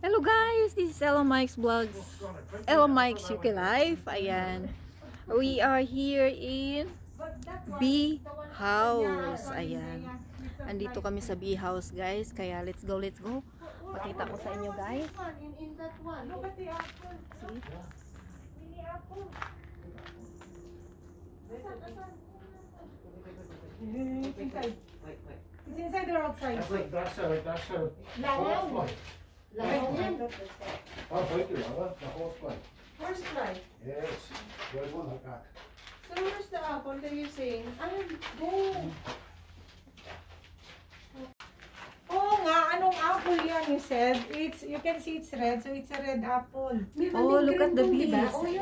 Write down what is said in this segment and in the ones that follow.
Hello guys, this is Ella Mike's Vlogs. Ella Mike's UK Life. Ayan. We are here in Bee House. Ayan. Andito kami sa Bee House guys. Kaya let's go, let's go. Pakita ko sa inyo guys. See? It's inside. It's inside or outside? That's a horse fly. Oh, thank you, Ella. The horse fly. Horse fly. Yes, there's one like that. So where's the apple that you're saying? Go. Oh nga, anong apple yan you said? It's, you can see it's red, so it's a red apple. Oh, look at the bees.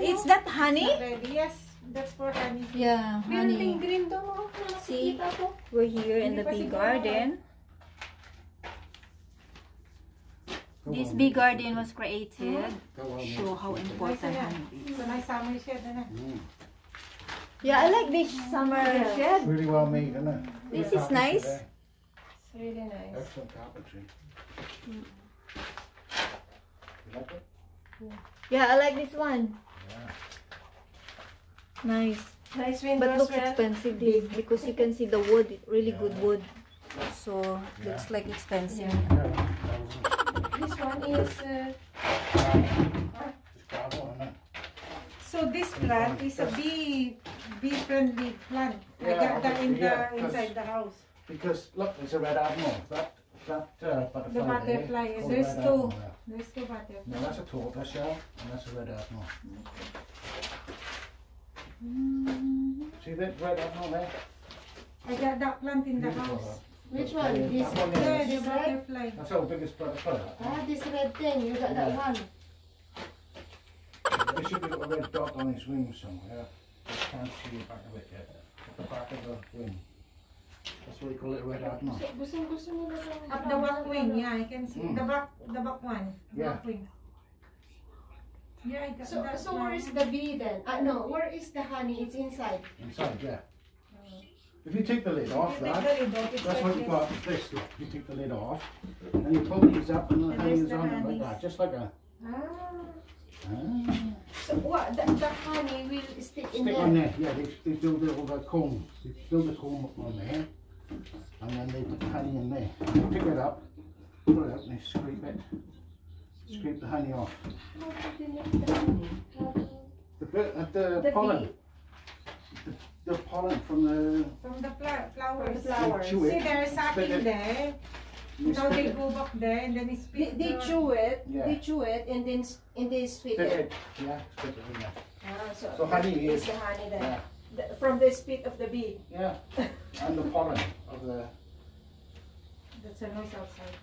Is that honey? Red. Yes, that's for honey. Yeah, honey. Green doon. See, we're here in the bee garden. This bee garden was created to show how important honey is. So nice summer shed na. Yeah, I like this summer shed. Really well made, isn't it? This is nice. It's really nice. Excellent carpentry. You like it? Yeah, I like this one. Yeah. Nice. Nice But windows. looks expensive this because you can see the wood, really good wood. So looks like expensive. This one is. Just gravel, isn't it? So this plant is a bee friendly plant. I Yeah, got that in the yeah, inside the house. Because look, there's a red admiral. That butterfly. The butterfly. there, There's called a red two. admiral, yeah. There's two butterflies. No, that's a tortoise shell, and that's a red admiral. See that red admiral there? I got that plant in the Beautiful, house. Which one? That This one Yeah, there. the butterfly. That's our biggest butterfly. this red thing, you got that one. There should be a little red dot on his wing somewhere. I can't see the back of it yet. At the back of the wing. That's what you call it, a red admiral. Gusto mo na lang. Up the back wing, yeah, I can see. Mm. The back one. The Yeah. back wing. Yeah, I got So, that so where is plant. the bee then? No, where is the honey? It's inside. Inside, yeah. If you take the lid off You take that, the lid off, it's that's like what you this. got with this. Look, you take the lid off, and you pull these up, and the And honey there's is the on it like honeys. that, just like a. Ah. So what? The honey will stick in Stick there. on there, yeah. They build a little comb. They build a comb up on there, and then they put the honey in there. And they pick it up, pull it out, and they scrape it. Scrape the honey off. How do you make the honey? The pollen. The pollen from the. From the flowers. From the flowers. Chew it. See, they're Spit sucking it. there. You Now spit they it. go back there and then they spit. They the- chew it. Yeah. They chew it and then they spit Spit it. it. Yeah, spit it in there. So honey that is- the honey then. Yeah. From the spit of the bee. Yeah. And the pollen of the. That's a noise outside.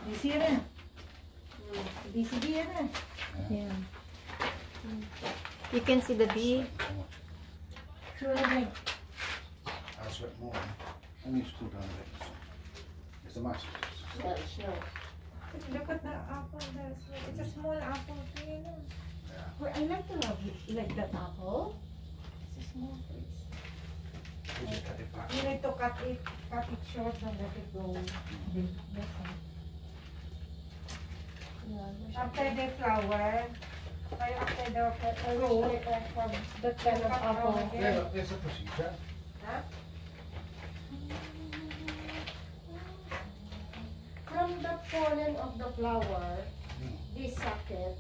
Busy na. Busy na. Yeah. You can see the bee. Sure like. I'll sweat more. I need to cool down a bit. It's a massive. Yeah, sure. Look at the apple. It's a small apple tree. No? Well, I like to have like that apple. It's a small piece. We just cut it back. You need to cut it short and let it go big. That's all. After the flower, or after the root, That kind of apple. Yeah, there's a procedure. Huh? From the pollen of the flower, they suck it,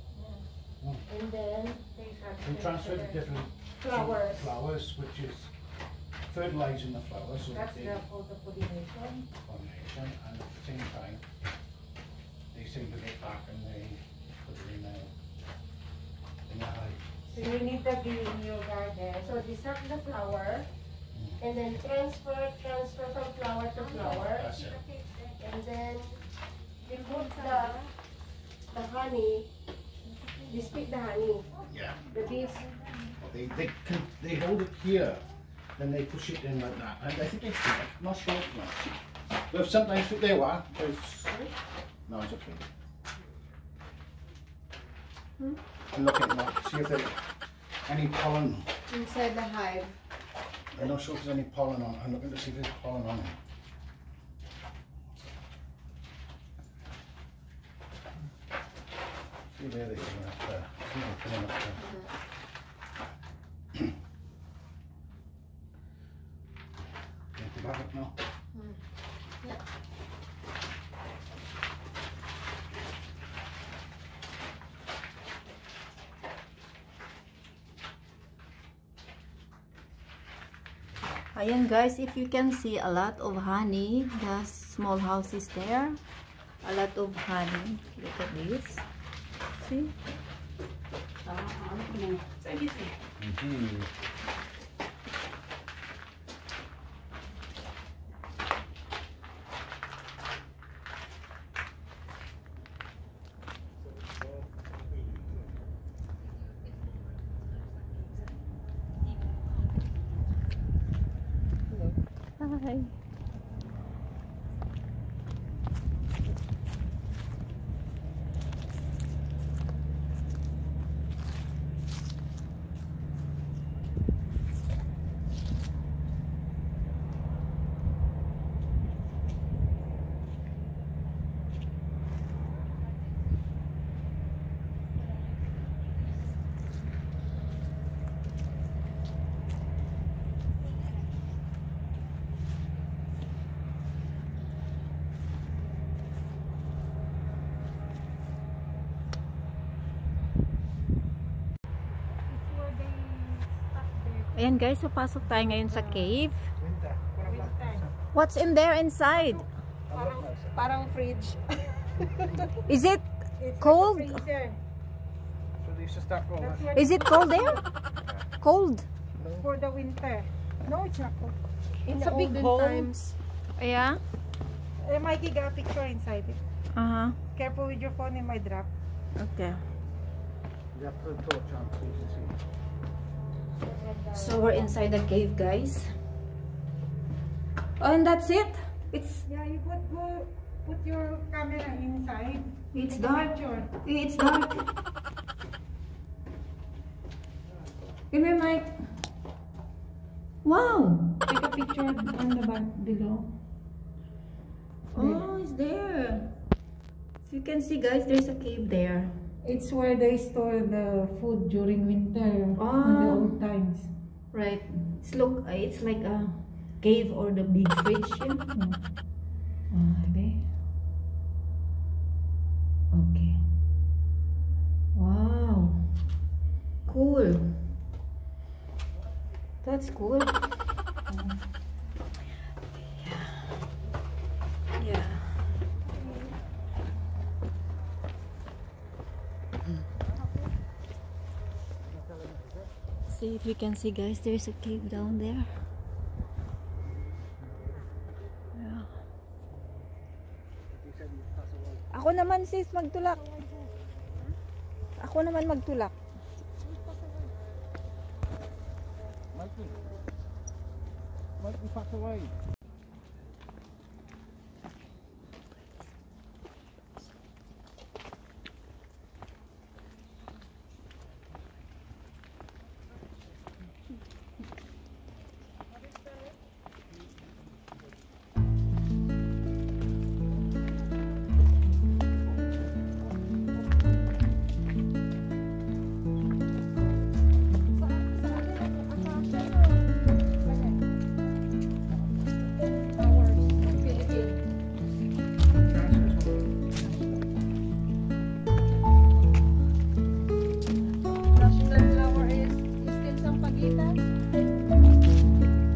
and then We transfer to different flowers. flowers, which is fertilizing the flowers so that That's they the photopollination. pollination, and at the same time they segregate back and they put it in the hive. So you need to be in your garden. So they suck the flower, and then transfer from flower to flower, That's it. and then they put the honey. They spit the honey. Yeah. The bees. They hold it here, then they push it in like that. And I think it's not sure. No. But sometimes there are. No, it's okay. I'm looking at that, see if there's any pollen. Inside the hive. I'm not sure if there's any pollen on. I'm looking to see if there's pollen on it. see where they are. No. Yeah. Ayan guys, if you can see a lot of honey, the small house is there. A lot of honey. Look at this. See? Hi. Ayan guys, papasok tayo ngayon sa cave. What's in there inside? Parang fridge. Is it It's cold? like a freezer. So they used to start going. That's what Is it cold there? Cold. for the winter. No, it's not cold. In It's the a big olden hole. times, Yeah. Mikey got a picture inside it. Uh-huh. Careful with your phone, it might drop. Okay. You have to put a torch on so you can see. So we're inside the cave, guys. Oh, and that's it. It's Yeah, you put your camera inside. It's Take a dark. picture. It's dark. Give me my mic. Wow. Take a picture on the back below. Oh, it's there. So you can see, guys, there's a cave there. It's where they store the food during winter in the old times. Right. It's like a cave or the big fridge. Yeah. There. Okay. Wow. Cool. That's cool. Yeah. See if you can see, guys, there's a cave down there. Yeah. Ako naman, sis, magtulak. Ako naman magtulak. Mikey, pass away.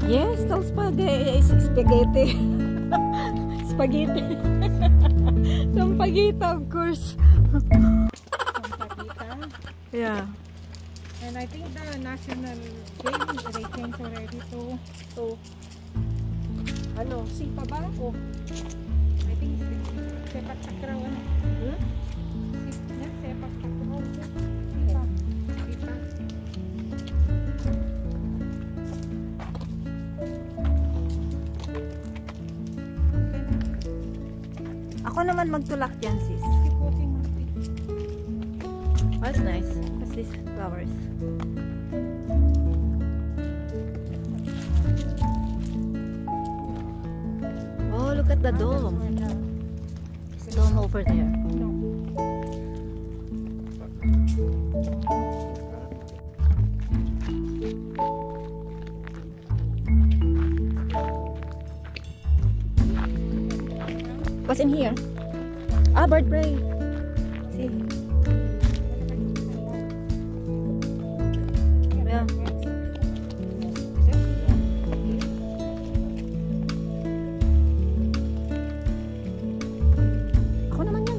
Yes, spaghetti. Spaghetti. Sampaguita, of course. Sampaguita. Yeah. And I think the national game they changed already to ano, sipa ba? Oh. I think it's sepak takraw. Sepak takraw. Sipa. Sipa. Ako naman magtulak dyan, sis. Keep walking, Marty. Oh, that's nice. What's these flowers? Oh, look at the dome. It's dome over there. No. What's in here? Ah, bird prey. See? Yeah. Ako naman yan.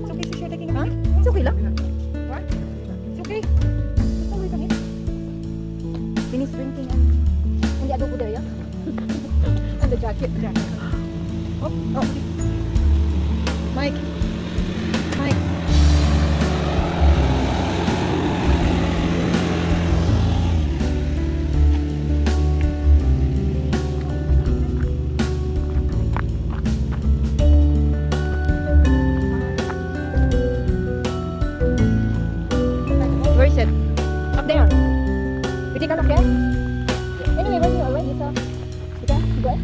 It's okay, so taking Ha? It's okay lang. What? It's okay. It's okay lang. Finish drinking and hindi adobo there, yeah? And the jacket. Oh, oh. Mike. Mike. Where is it? Up there. You take a look there? Anyway, when you are ready, so you can go ahead.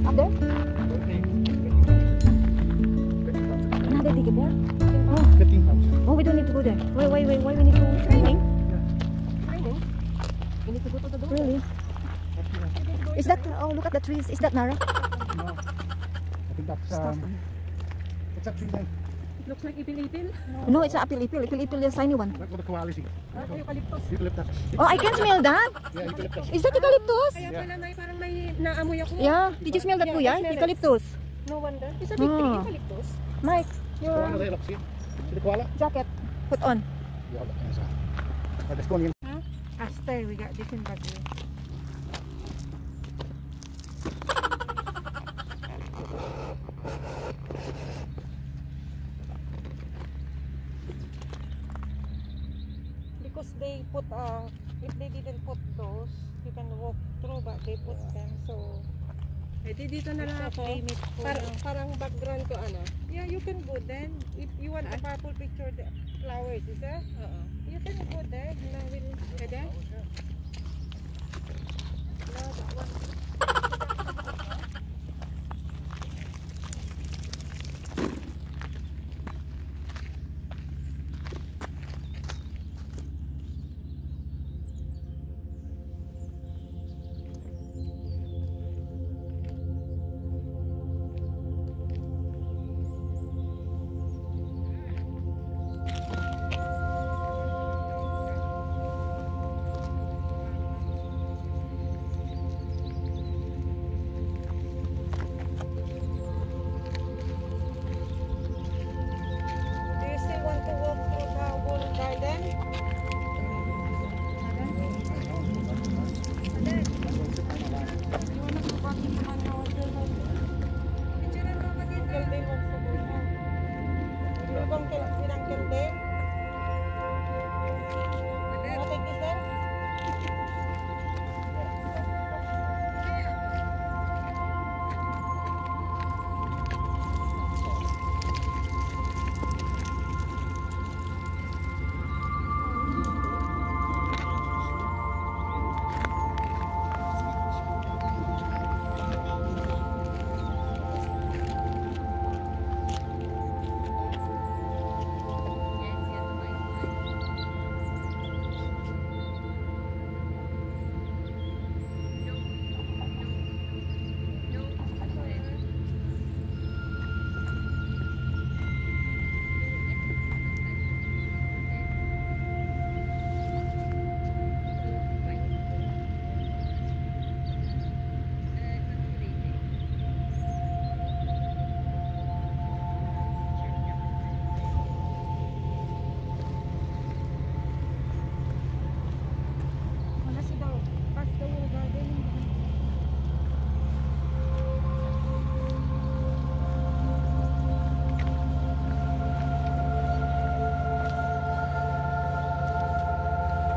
Up there? Another ticket there? Oh, 15 pounds. oh, we don't need to go there. Why we need to go training? Training. You need to go to the door. Really? Is that, oh, look at the trees. Is that Nara? No. I think that's what's that tree name? It looks like ipil-ipil. No, it's not apil-ipil. Apil-ipil is a tiny one. That's what the koalas eat. Eucalyptus. Eucalyptus. Oh, I can smell that. Yeah, eucalyptus. Is that eucalyptus? Kaya pala na parang may naamoy ako. Yeah. Did you smell that, Yeah, kuya? I smell it. Eucalyptus. No wonder. It's a big tree, Ah. eucalyptus. Mike, Koala your there, look, see? See the koala? jacket. Put on. Yeah, look, there's a... Oh, let's go in. Aster, we got this in Baguio. Because they put if they didn't put those, you can walk through, but they put them, so dito na lang ako. Parang background ko ano. Yeah, you can go then. If you want a purple picture, the flowers, is there? You can go there. No, there? No, that one. Do you still want to walk through the whole garden?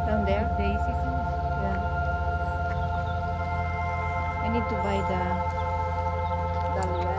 Down there? Daisies. Yeah. I need to buy the dahlia.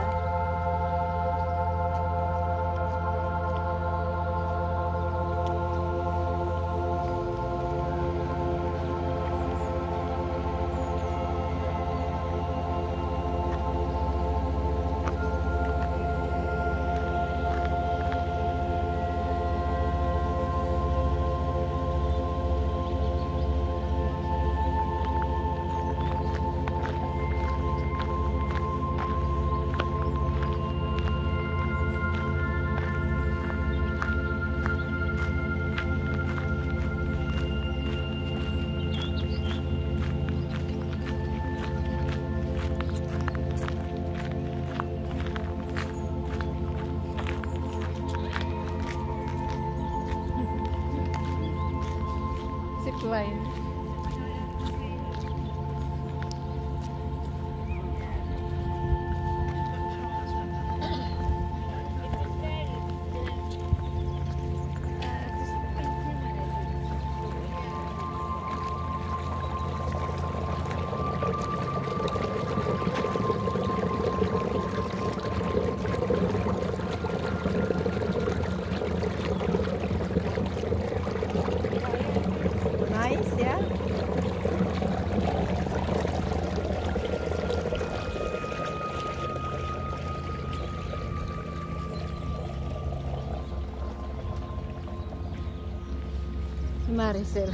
Si Maricel.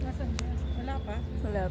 Nasaan ba? Wala pa? Wala